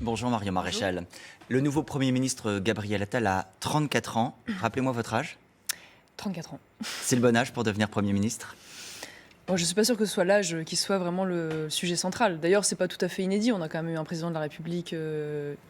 Bonjour Mario Maréchal. Le nouveau Premier ministre Gabriel Attal a 34 ans. Rappelez-moi votre âge. 34 ans. C'est le bon âge pour devenir Premier ministre? Bon, je ne suis pas sûre que ce soit l'âge qui soit vraiment le sujet central. D'ailleurs, ce n'est pas tout à fait inédit. On a quand même eu un président de la République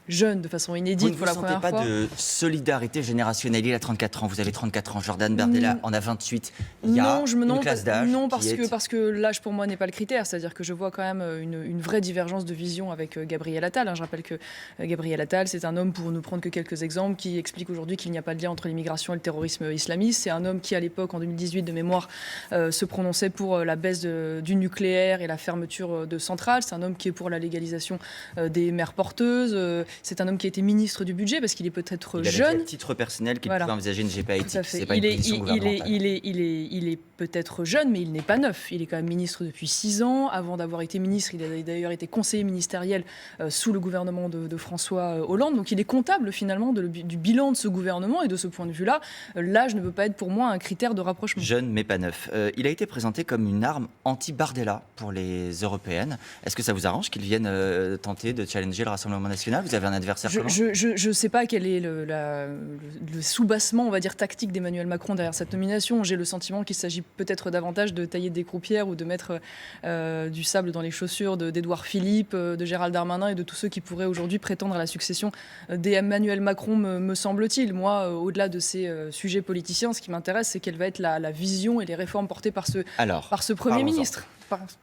jeune de façon inédite pour la première fois. Vous ne sentez pas de solidarité générationnelle? Il a 34 ans, vous avez 34 ans. Jordan Bardella en a 28. Il y a une classe d'âge. Non, parce que l'âge pour moi n'est pas le critère. C'est-à-dire que je vois quand même une vraie divergence de vision avec Gabriel Attal. Je rappelle que Gabriel Attal, c'est un homme, pour ne prendre que quelques exemples, qui explique aujourd'hui qu'il n'y a pas de lien entre l'immigration et le terrorisme islamiste. C'est un homme qui, à l'époque, en 2018, de mémoire, se prononçait pour la baisse du nucléaire et la fermeture de centrales. C'est un homme qui est pour la légalisation des mères porteuses. C'est un homme qui a été ministre du budget parce qu'il est peut-être jeune. Il a à titre personnel qu'il pouvait envisager une GPA éthique. C'est pas il une position gouvernementale. Il est peut-être jeune, mais il n'est pas neuf. Il est quand même ministre depuis 6 ans. Avant d'avoir été ministre, il a d'ailleurs été conseiller ministériel sous le gouvernement de François Hollande. Donc il est comptable finalement du bilan de ce gouvernement. Et de ce point de vue-là, l'âge ne peut pas être pour moi un critère de rapprochement. Jeune mais pas neuf. Il a été présenté comme une arme anti-Bardella pour les européennes. Est-ce que ça vous arrange qu'ils viennent tenter de challenger le Rassemblement national? Vous avez un adversaire comment? Je ne sais pas quel est le soubassement, on va dire, tactique d'Emmanuel Macron derrière cette nomination. J'ai le sentiment qu'il s'agit peut-être davantage de tailler des croupières ou de mettre du sable dans les chaussures d'Édouard Philippe, de Gérald Darmanin et de tous ceux qui pourraient aujourd'hui prétendre à la succession d'Emmanuel Macron, me semble-t-il. Moi, au-delà de ces sujets politiciens, ce qui m'intéresse, c'est quelle va être la vision et les réformes portées par ce Premier ministre.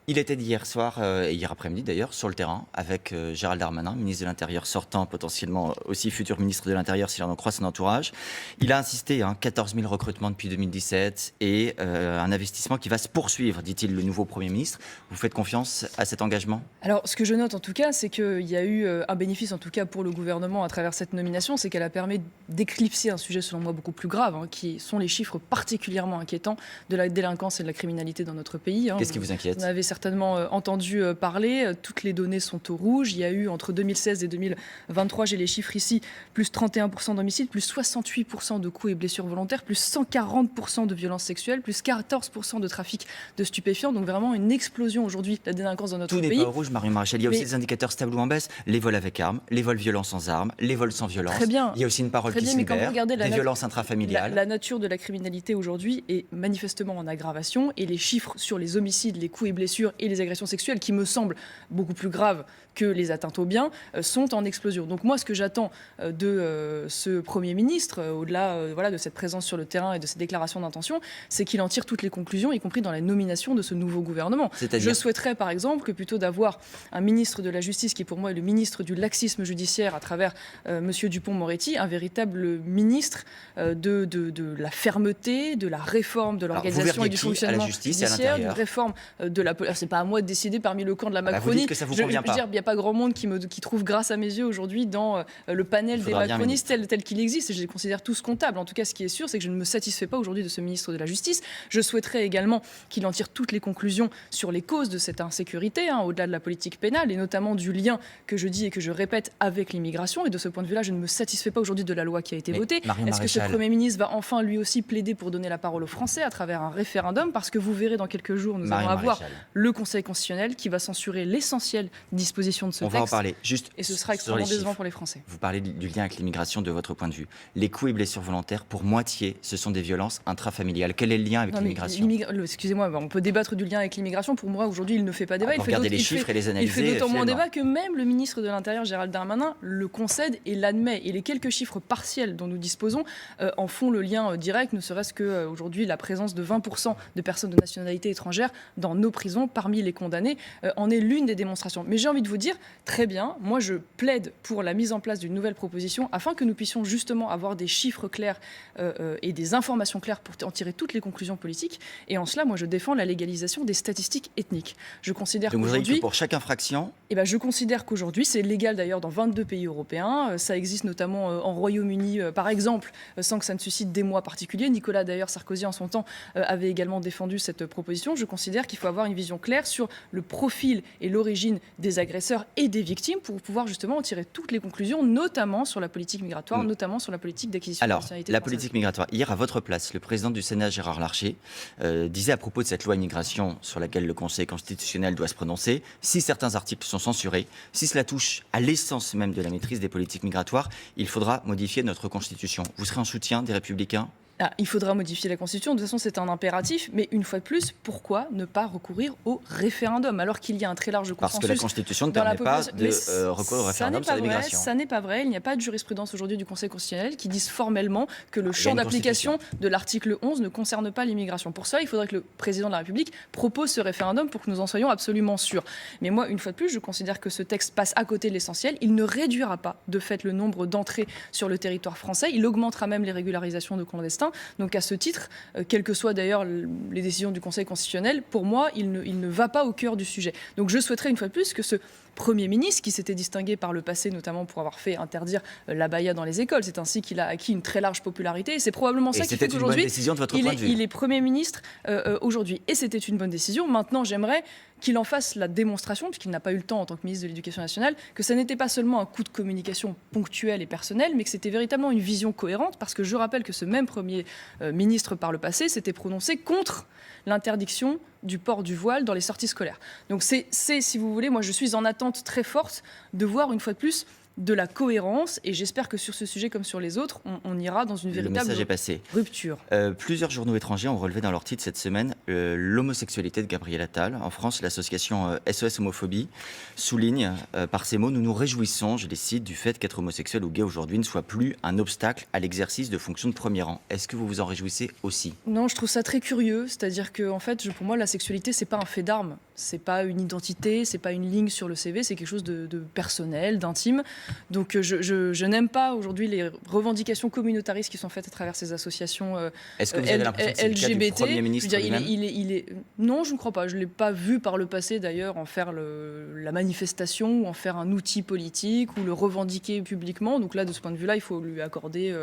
Il était hier soir et hier après-midi d'ailleurs sur le terrain avec Gérald Darmanin, ministre de l'Intérieur sortant, potentiellement aussi futur ministre de l'Intérieur si l'on en croit son entourage. Il a insisté, 14 000 recrutements depuis 2017 et un investissement qui va se poursuivre, dit-il, le nouveau Premier ministre. Vous faites confiance à cet engagement? Alors, ce que je note en tout cas, c'est qu'il y a eu un bénéfice en tout cas pour le gouvernement à travers cette nomination, c'est qu'elle a permis d'éclipser un sujet selon moi beaucoup plus grave, qui sont les chiffres particulièrement inquiétants de la délinquance et de la criminalité dans notre pays. Qu'est-ce qui vous inquiète? Vous avez certainement entendu parler, toutes les données sont au rouge. Il y a eu entre 2016 et 2023, j'ai les chiffres ici, plus 31% d'homicides, plus 68% de coups et blessures volontaires, plus 140% de violences sexuelles, plus 14% de trafic de stupéfiants. Donc vraiment une explosion aujourd'hui de la délinquance dans notre pays. Tout n'est pas au rouge, Mario Maréchal. Il y a aussi des indicateurs stables ou en baisse. Les vols avec armes, les vols violents sans armes, les vols sans violence. Très bien. Il y a aussi une parole qui se libère, des violences intrafamiliales. La nature de la criminalité aujourd'hui est manifestement en aggravation et les chiffres sur les homicides, les coups et blessures et les agressions sexuelles, qui me semblent beaucoup plus graves que les atteintes aux biens, sont en explosion. Donc moi, ce que j'attends de ce Premier ministre, au-delà de cette présence sur le terrain et de ces déclarations d'intention, c'est qu'il en tire toutes les conclusions, y compris dans la nomination de ce nouveau gouvernement. Je souhaiterais, par exemple, que plutôt d'avoir un ministre de la Justice, qui pour moi est le ministre du laxisme judiciaire à travers M. Dupond-Moretti, un véritable ministre de la fermeté, de la réforme de l'organisation et du fonctionnement judiciaire, d'une réforme de la police. C'est pas à moi de décider parmi le camp de la Macronie. Vous dites que ça vous convient pas. Il n'y a pas grand monde qui trouve grâce à mes yeux aujourd'hui dans le panel des macronistes tel qu'il existe, et je les considère tous comptables. En tout cas, ce qui est sûr, c'est que je ne me satisfais pas aujourd'hui de ce ministre de la Justice. Je souhaiterais également qu'il en tire toutes les conclusions sur les causes de cette insécurité, au-delà de la politique pénale, et notamment du lien que je dis et que je répète avec l'immigration. Et de ce point de vue-là, je ne me satisfais pas aujourd'hui de la loi qui a été votée. Est-ce que ce Premier ministre va enfin lui aussi plaider pour donner la parole aux Français à travers un référendum? Parce que vous verrez dans quelques jours, nous allons avoir le Conseil constitutionnel qui va censurer l'essentiel disposition de ce texte. On va en parler. Et ce sera extrêmement décevant pour les Français. Vous parlez du lien avec l'immigration de votre point de vue. Les coups et blessures volontaires, pour moitié, ce sont des violences intrafamiliales. Quel est le lien avec l'immigration? Excusez-moi, on peut débattre du lien avec l'immigration. Pour moi, aujourd'hui, il ne fait pas débat. Regardez les chiffres et les analyser. Il fait d'autant moins débat que même le ministre de l'Intérieur, Gérald Darmanin, le concède et l'admet. Et les quelques chiffres partiels dont nous disposons en font le lien direct, ne serait-ce qu'aujourd'hui, la présence de 20% de personnes de nationalité étrangère dans nos prisons, parmi les condamnés, en est l'une des démonstrations. Mais j'ai envie de vous dire, très bien, moi je plaide pour la mise en place d'une nouvelle proposition afin que nous puissions justement avoir des chiffres clairs et des informations claires pour en tirer toutes les conclusions politiques. Et en cela, moi je défends la légalisation des statistiques ethniques. Je considère qu'aujourd'hui, pour chaque infraction, je considère qu'aujourd'hui, c'est légal d'ailleurs dans 22 pays européens. Ça existe notamment en Royaume-Uni, par exemple, sans que ça ne suscite d'émoi particuliers. Nicolas d'ailleurs Sarkozy en son temps avait également défendu cette proposition. Je considère qu'il faut avoir avoir une vision claire sur le profil et l'origine des agresseurs et des victimes pour pouvoir justement en tirer toutes les conclusions, notamment sur la politique migratoire, notamment sur la politique d'acquisition de nationalité la française. politique migratoire. Hier, à votre place, le président du Sénat, Gérard Larcher, disait à propos de cette loi immigration sur laquelle le Conseil constitutionnel doit se prononcer, si certains articles sont censurés, si cela touche à l'essence même de la maîtrise des politiques migratoires, il faudra modifier notre Constitution. Vous serez en soutien des Républicains ? Il faudra modifier la Constitution, de toute façon c'est un impératif, mais une fois de plus, pourquoi ne pas recourir au référendum alors qu'il y a un très large consensus? Parce que la Constitution ne permet pas de recourir au référendum sur l'immigration. Ça n'est pas vrai, il n'y a pas de jurisprudence aujourd'hui du Conseil constitutionnel qui dise formellement que le champ d'application de l'article 11 ne concerne pas l'immigration. Pour ça, il faudrait que le président de la République propose ce référendum pour que nous en soyons absolument sûrs. Mais moi, une fois de plus, je considère que ce texte passe à côté de l'essentiel. Il ne réduira pas de fait le nombre d'entrées sur le territoire français, il augmentera même les régularisations de clandestins. Donc à ce titre, quelles que soient d'ailleurs les décisions du Conseil constitutionnel, pour moi, il ne va pas au cœur du sujet. Donc je souhaiterais une fois de plus que ce Premier ministre, qui s'était distingué par le passé, notamment pour avoir fait interdire l'abaya dans les écoles, c'est ainsi qu'il a acquis une très large popularité. Et c'est probablement ça qui fait qu'aujourd'hui, il est Premier ministre aujourd'hui. Et c'était une bonne décision. Maintenant, j'aimerais qu'il en fasse la démonstration, puisqu'il n'a pas eu le temps en tant que ministre de l'Éducation nationale, que ça n'était pas seulement un coup de communication ponctuel et personnel, mais que c'était véritablement une vision cohérente, parce que je rappelle que ce même Premier ministre, par le passé, s'était prononcé contre l'interdiction du port du voile dans les sorties scolaires. Donc c'est, si vous voulez, moi je suis en attente très forte de voir une fois de plus de la cohérence, et j'espère que sur ce sujet comme sur les autres, on ira dans une véritable rupture. Plusieurs journaux étrangers ont relevé dans leur titre cette semaine l'homosexualité de Gabriel Attal. En France, l'association SOS Homophobie souligne par ces mots: nous nous réjouissons, je les cite, du fait qu'être homosexuel ou gay aujourd'hui ne soit plus un obstacle à l'exercice de fonctions de premier rang. Est-ce que vous vous en réjouissez aussi? Non, je trouve ça très curieux, c'est-à-dire que en fait, pour moi, la sexualité, c'est pas un fait d'armes, c'est pas une identité, c'est pas une ligne sur le CV, c'est quelque chose de personnel, d'intime. Donc je n'aime pas aujourd'hui les revendications communautaristes qui sont faites à travers ces associations Est-ce que vous avez l'impression que c'est le cas du Premier ministre lui-même ? Non, je ne crois pas. Je ne l'ai pas vu par le passé d'ailleurs en faire la manifestation ou en faire un outil politique ou le revendiquer publiquement. Donc là, de ce point de vue-là, il faut lui accorder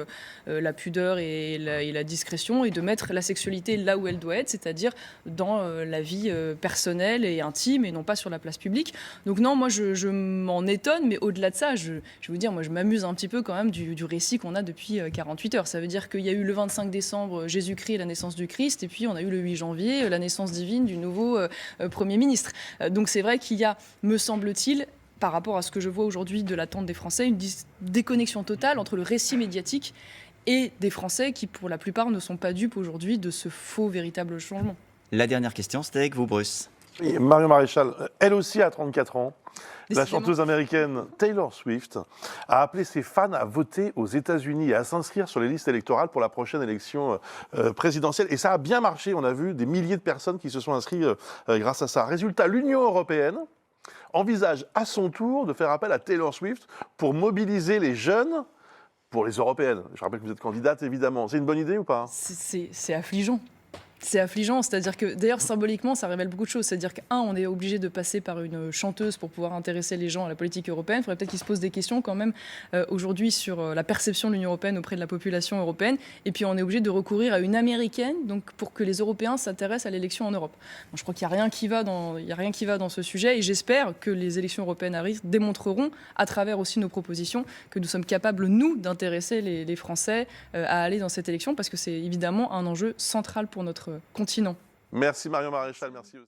la pudeur et la discrétion, et de mettre la sexualité là où elle doit être, c'est-à-dire dans la vie personnelle et intime, et non pas sur la place publique. Donc non, moi je m'en étonne, mais au-delà de ça, je vais vous dire, moi je m'amuse un petit peu quand même du récit qu'on a depuis 48 heures. Ça veut dire qu'il y a eu le 25 décembre Jésus-Christ, la naissance du Christ, et puis on a eu le 8 janvier la naissance divine du nouveau Premier ministre. Donc c'est vrai qu'il y a, me semble-t-il, par rapport à ce que je vois aujourd'hui de l'attente des Français, une déconnexion totale entre le récit médiatique et des Français qui, pour la plupart, ne sont pas dupes aujourd'hui de ce faux véritable changement. La dernière question, c'était avec vous, Bruce. Oui, Marion Maréchal, elle aussi a 34 ans. La chanteuse américaine Taylor Swift a appelé ses fans à voter aux États-Unis et à s'inscrire sur les listes électorales pour la prochaine élection présidentielle. Et ça a bien marché. On a vu des milliers de personnes qui se sont inscrites grâce à ça. Résultat, l'Union européenne envisage à son tour de faire appel à Taylor Swift pour mobiliser les jeunes pour les européennes. Je rappelle que vous êtes candidate, évidemment. C'est une bonne idée ou pas ? C'est affligeant. C'est affligeant, c'est-à-dire que d'ailleurs symboliquement ça révèle beaucoup de choses, c'est-à-dire on est obligé de passer par une chanteuse pour pouvoir intéresser les gens à la politique européenne. Il faudrait peut-être qu'ils se posent des questions quand même aujourd'hui sur la perception de l'Union européenne auprès de la population européenne, et puis on est obligé de recourir à une américaine donc pour que les Européens s'intéressent à l'élection en Europe. Bon, je crois qu'il n'y a rien qui va dans ce sujet, et j'espère que les élections européennes arrivent démontreront à travers aussi nos propositions que nous sommes capables, nous, d'intéresser les Français à aller dans cette élection, parce que c'est évidemment un enjeu central pour notre continent. Merci Marion Maréchal, merci aussi.